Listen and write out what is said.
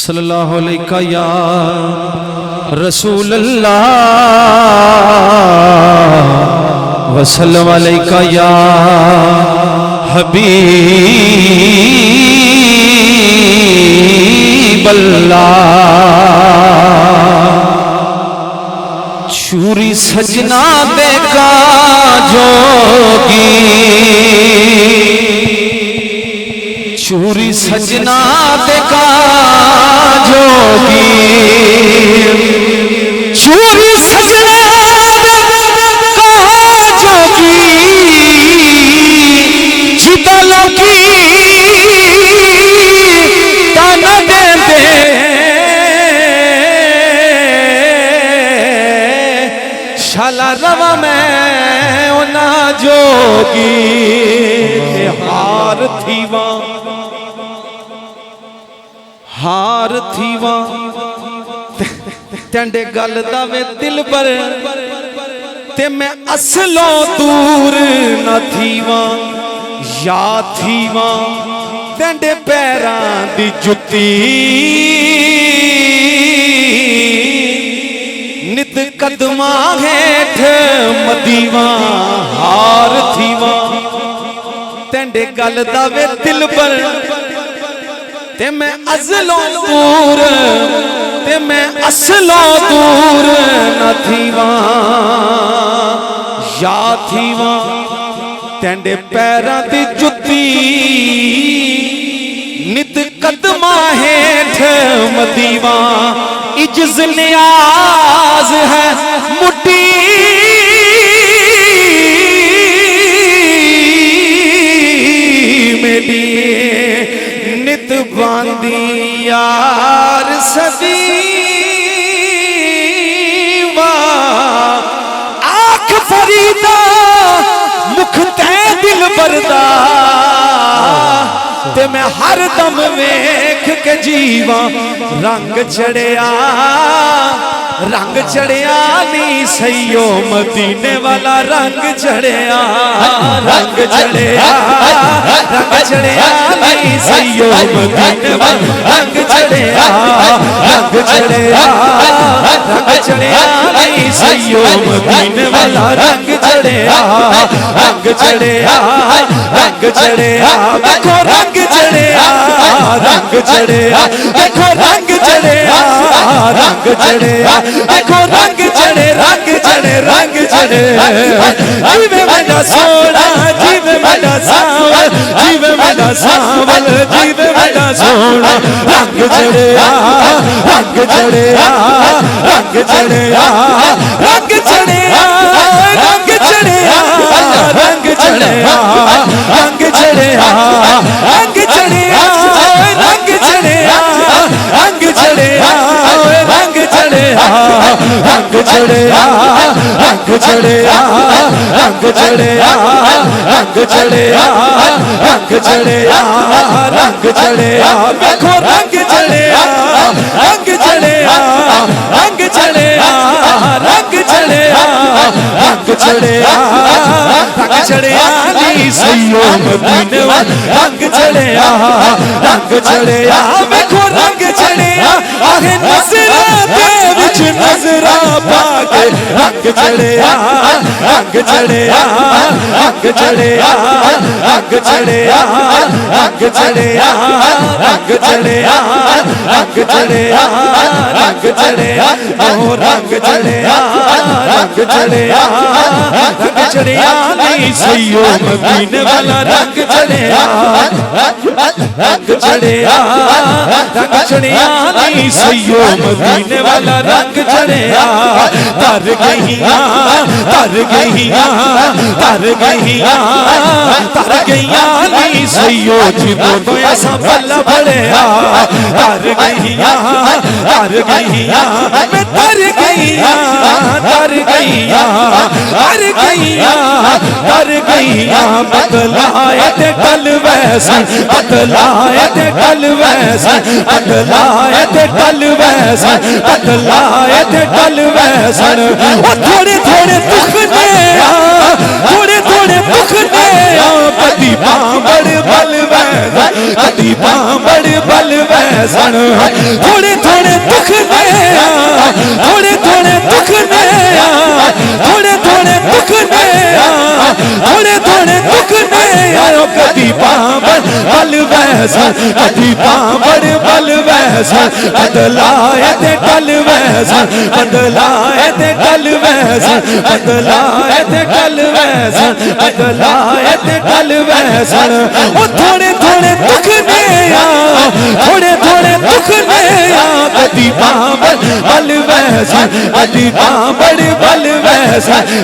सल्लल्लाहु अलैका या रसूल अल्लाह वसल्लम अलैका या हबीब अल्लाह। चूरी सजना देखा जोगी, चूरी सजना देखा जोगी, चूरी सजना देखा जोगी, चितलों की ताना दे दे, शाला रवा में ना जोगी हार थीवा, हार थीवा तेंडे गल दा वे दिल पर ते मैं असलों दूर न थीवा, या थीवा तेंडे पैरां दी जुत्ती, नित कदमा हेठ मदीवा हार थीवा तेंडे गल दा वे दिल पर ते मैं अज़लों दूर ते मैं असलों दूर न थीवा, या थीवा तेंडे पैरां दी जुत्ती, नित कदमा हेठ मदीवा। इज्ज़ नियाज है मुट्ठी मेरी, नित बांधी यार सदीवा। आँख फरीदा मुख ते दिल बरदा, ते मैं हर दम वेख के जीवा। रंग चढ़िया रंग चढ़िया नी सैयो मदीने वाला, रंग चढ़िया रंग चढ़िया रंग चढ़िया नी सैयो मदीने वाला, रंग चढ़िया रंग चढ़िया रंग चढ़िया नी सैयो मदीने वाला, रंग चढ़िया रंग चढ़िया रंग चढ़िया। देखो रंग चढ़िया रंग चढ़िया, देखो रंग चढ़िया रंग चढ़िया, देखो रंग चढ़े रंग चढ़े रंग चढ़े। जीवे मेरा सोना जीवे मेरा सावल, जीवे मेरा सावल जीवे मेरा सोना, रंग चढ़िया रंग चढ़िया रंग चढ़िया रंग चढ़िया रंग चढ़िया रंग चढ़िया रंग चढ़िया रंग चढ़िया रंग चढ़िया रंग चढ़िया रंग चढ़िया रंग चढ़िया रंग चढ़िया रंग चढ़िया रंग चढ़िया रंग चढ़िया रंग चढ़िया। देखो रंग चढ़िया रंग चढ़िया रंग चढ़िया रंग चढ़िया रंग चढ़िया रंग चढ़िया नी सैयो मदीने वाला, रंग चढ़िया रंग चढ़िया। देखो रंग चढ़िया आहे नजरा दे विच नजरा पाके, रंग चढ़िया रंग चढ़िया रंग चढ़िया रंग चढ़िया रंग चढ़िया रंग चढ़िया रंग चढ़िया रंग चढ़िया ओ रंग चढ़िया रंग चढ़िया रंग चढ़िया नी सैयो मदीने वाला, रंग चढ़िया रंग चढ़िया रंग चढ़िया नी सैयो मदीने वाला, रंग चढ़िया। तर गईया तर गईया तर गईया तर गईया नी सैयो जिदों तो ऐसा बल्ला बड़िया, तर गईया तर गईया मैं तर गईया तर गईया तर गईया तर गईया। बदलाए ते कल वैसा बदलाए ते कल वैसा बदलाए ते कल वैसा बदलाए ते कल वैसा। थोड़े थोड़े दुखने थोड़े थोड़े दुखने कदी बांबड़ बल वैसा वैसा कदी पांबड़ बल वैसन थोड़े थोड़े दुख ने थोड़े थोड़े दुख ने थोड़े थोड़े दुख ने थोड़े थोड़े दुख ने आयो कदी पांबड़ बल वैसा कदी पांबड़ बल वैसा बदलाए ते टल वैसा बदलाए ते टल वैसा बदलाए ते टल वैसा बदलाए ते टल वैसा ओ थोड़े थोड़े दुख ने थोड़े थोड़े दुख ने कदी पांबड़ बल वैसा कदी पांबड़ बल वैसा